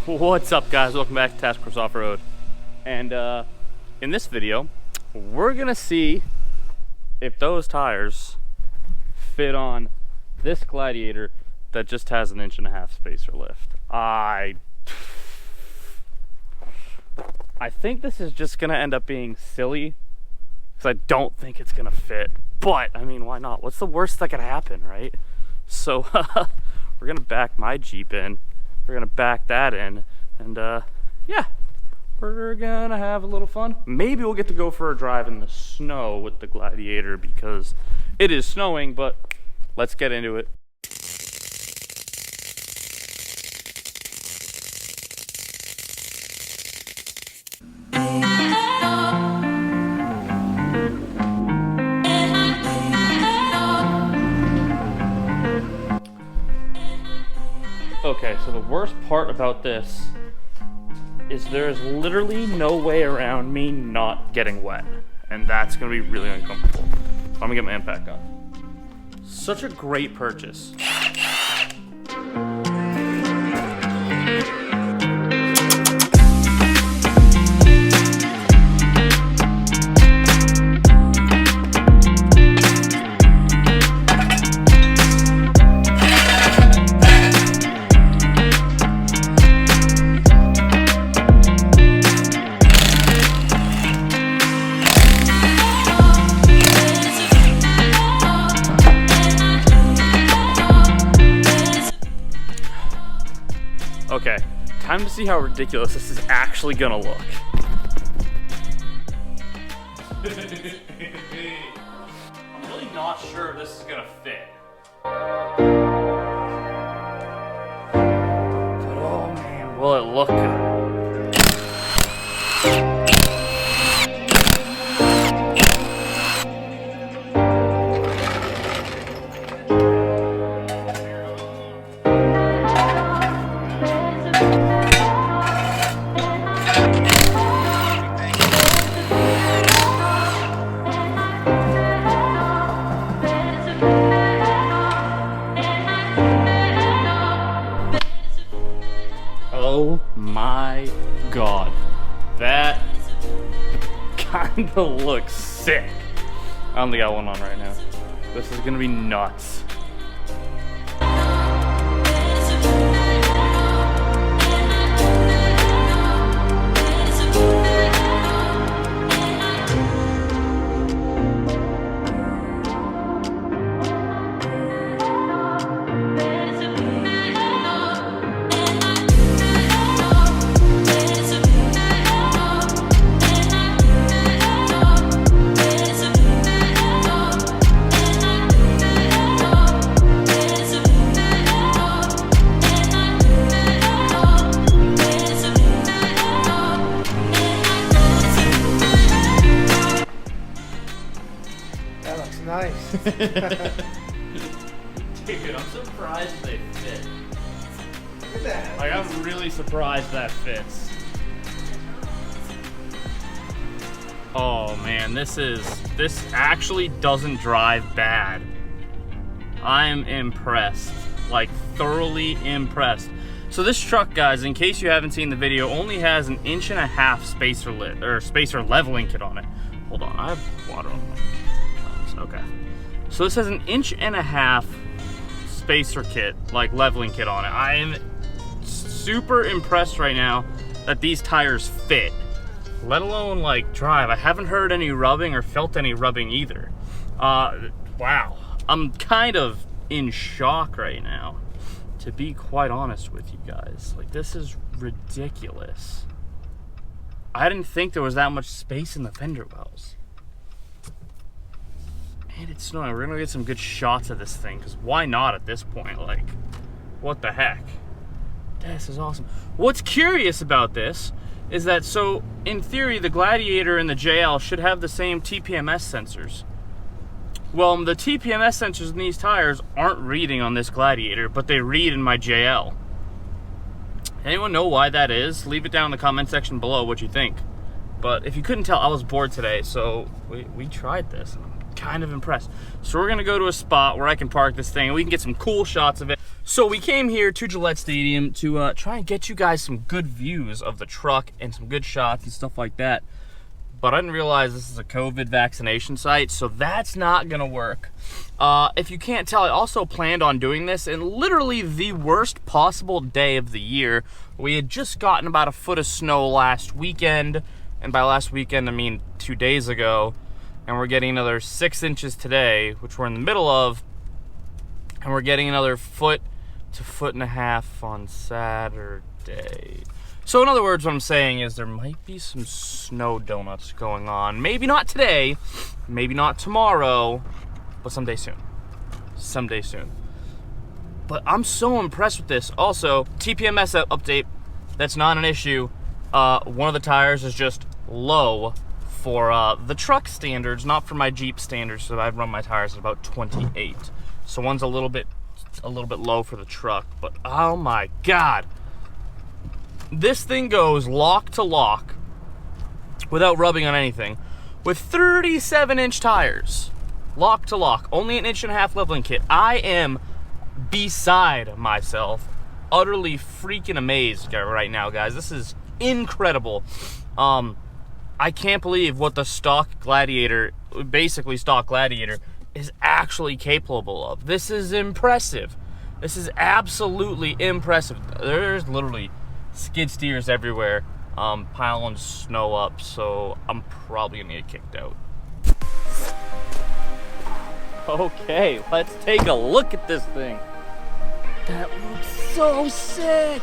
What's up, guys? Welcome back to Task Force Off-Road. And in this video, we're gonna see if those tires fit on this Gladiator that just has an 1.5 inch spacer lift. I think this is just gonna end up being silly because I don't think it's gonna fit. But I mean, why not? What's the worst that could happen, right? So we're gonna back my Jeep in. We're gonna back that in, and yeah, we're gonna have a little fun. Maybe we'll get to go for a drive in the snow with the Gladiator because it is snowing, but let's get into it. Okay, so the worst part about this is there's literally no way around me not getting wet, and that's gonna be really uncomfortable. So I'm gonna get my impact on. Such a great purchase. Okay, time to see how ridiculous this is actually gonna look. I'm really not sure if this is gonna fit. But oh man, will it look good? Oh my god, that kinda looks sick. I only got one on right now. This is gonna be nuts. Nice. Dude, I'm surprised they fit. Look at that. Like, I'm really surprised that fits. Oh man, this actually doesn't drive bad. I'm impressed, like thoroughly impressed. So this truck, guys, in case you haven't seen the video, only has an 1.5 inch spacer leveling kit on it. Hold on, I have water on my. Okay, so this has an 1.5 inch spacer kit, like leveling kit on it. I am super impressed right now that these tires fit, let alone like drive. I haven't heard any rubbing or felt any rubbing either. Wow, I'm kind of in shock right now, to be quite honest with you guys. Like, this is ridiculous. I didn't think there was that much space in the fender wells. And it's snowing. We're gonna get some good shots of this thing, because why not at this point? Like, what the heck? This is awesome. What's curious about this is that, so in theory, the Gladiator and the JL should have the same TPMS sensors. Well, the TPMS sensors in these tires aren't reading on this Gladiator, but they read in my JL. Anyone know why that is? Leave it down in the comment section below what you think. But if you couldn't tell, I was bored today, so we tried this. Kind of impressed. So we're gonna go to a spot where I can park this thing and we can get some cool shots of it. So we came here to Gillette Stadium to try and get you guys some good views of the truck and some good shots and stuff like that. But I didn't realize this is a COVID vaccination site, so that's not gonna work. If you can't tell, I also planned on doing this in literally the worst possible day of the year. We had just gotten about a foot of snow last weekend, and by last weekend I mean 2 days ago, and we're getting another 6 inches today, which we're in the middle of, and we're getting another foot to foot and a half on Saturday. So in other words, what I'm saying is there might be some snow donuts going on. Maybe not today, maybe not tomorrow, but someday soon. Someday soon. But I'm so impressed with this. Also, TPMS update, that's not an issue. One of the tires is just low for the truck standards, not for my Jeep standards, so I'd run my tires at about 28. So one's a little bit low for the truck, but oh my God. This thing goes lock to lock without rubbing on anything with 37-inch tires. Lock to lock, only an 1.5 inch leveling kit. I am beside myself, utterly freaking amazed right now, guys. This is incredible. I can't believe what the stock Gladiator, basically stock Gladiator, is actually capable of. This is impressive. This is absolutely impressive. There's literally skid steers everywhere, piling snow up, so I'm probably gonna get kicked out. Okay, let's take a look at this thing. That looks so sick.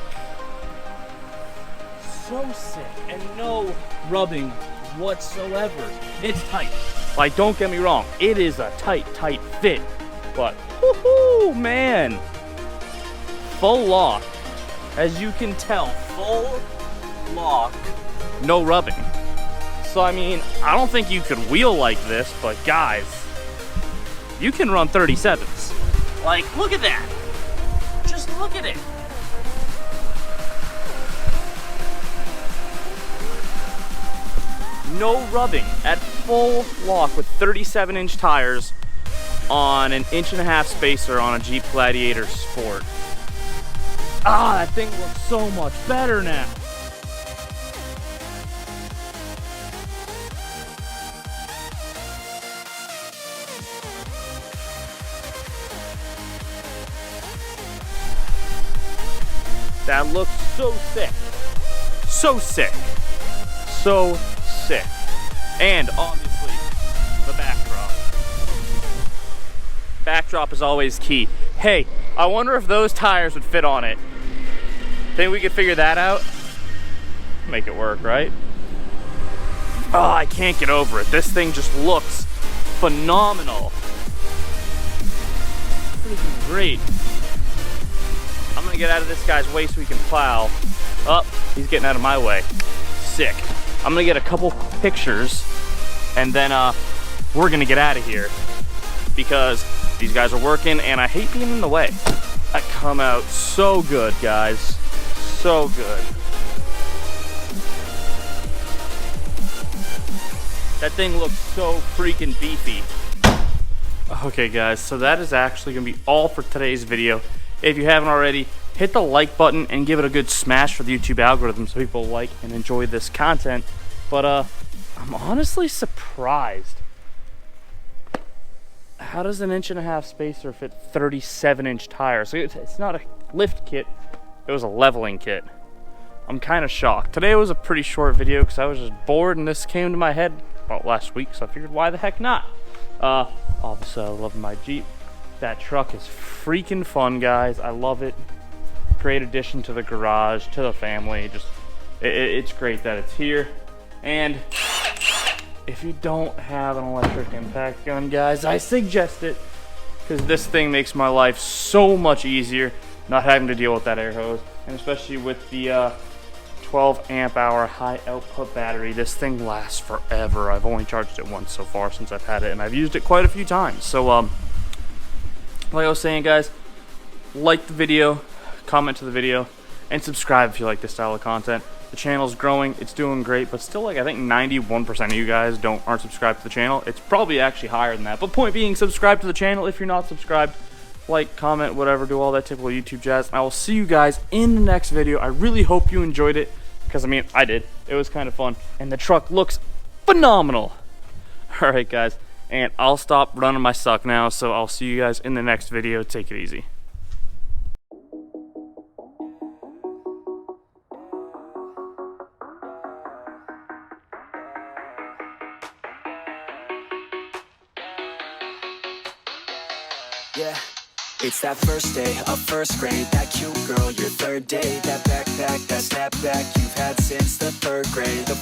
So sick, and no rubbing whatsoever. It's tight. Like, don't get me wrong, it is a tight fit, but woohoo, man. Full lock, as you can tell, full lock, no rubbing. So I mean, I don't think you could wheel like this, but guys, you can run 37s. Like, look at that. Just look at it. No rubbing at full lock with 37-inch tires on an 1.5 inch spacer on a Jeep Gladiator Sport. Ah, that thing looks so much better now. That looks so sick. So sick. So sick. And obviously, the backdrop. Backdrop is always key. Hey, I wonder if those tires would fit on it. Think we could figure that out? Make it work, right? Oh, I can't get over it. This thing just looks phenomenal. Freaking great. I'm gonna get out of this guy's way so he can plow. Oh, he's getting out of my way. Sick. I'm gonna get a couple pictures and then we're gonna get out of here because these guys are working and I hate being in the way. That come out so good, guys. So good. That thing looks so freaking beefy. Okay guys, so that is actually gonna be all for today's video. If you haven't already, hit the like button and give it a good smash for the YouTube algorithm so people like and enjoy this content. But I'm honestly surprised. How does an 1.5 inch spacer fit 37-inch tires? So it's not a lift kit, it was a leveling kit. I'm kind of shocked. Today was a pretty short video because I was just bored and this came to my head about last week, so I figured why the heck not? Obviously I love my Jeep. That truck is freaking fun, guys. I love it. Great addition to the garage, to the family. Just, it's great that it's here. And if you don't have an electric impact gun, guys, I suggest it because this thing makes my life so much easier not having to deal with that air hose, and especially with the 12 amp hour high output battery, this thing lasts forever. I've only charged it once so far since I've had it, and I've used it quite a few times. So like I was saying, guys, like the video, comment to the video, and subscribe if you like this style of content. The channel's growing, it's doing great, but still, like, I think 91% of you guys aren't subscribed to the channel. It's probably actually higher than that, but point being, subscribe to the channel if you're not subscribed. like, comment, whatever, do all that typical YouTube jazz. And I will see you guys in the next video. I really hope you enjoyed it, because I mean, I did. It was kind of fun, and the truck looks phenomenal. All right, guys, and I'll stop running my suck now, so I'll see you guys in the next video. Take it easy. Yeah, it's that first day of first grade. That cute girl, your third day. That backpack, that snapback you've had since the third grade. The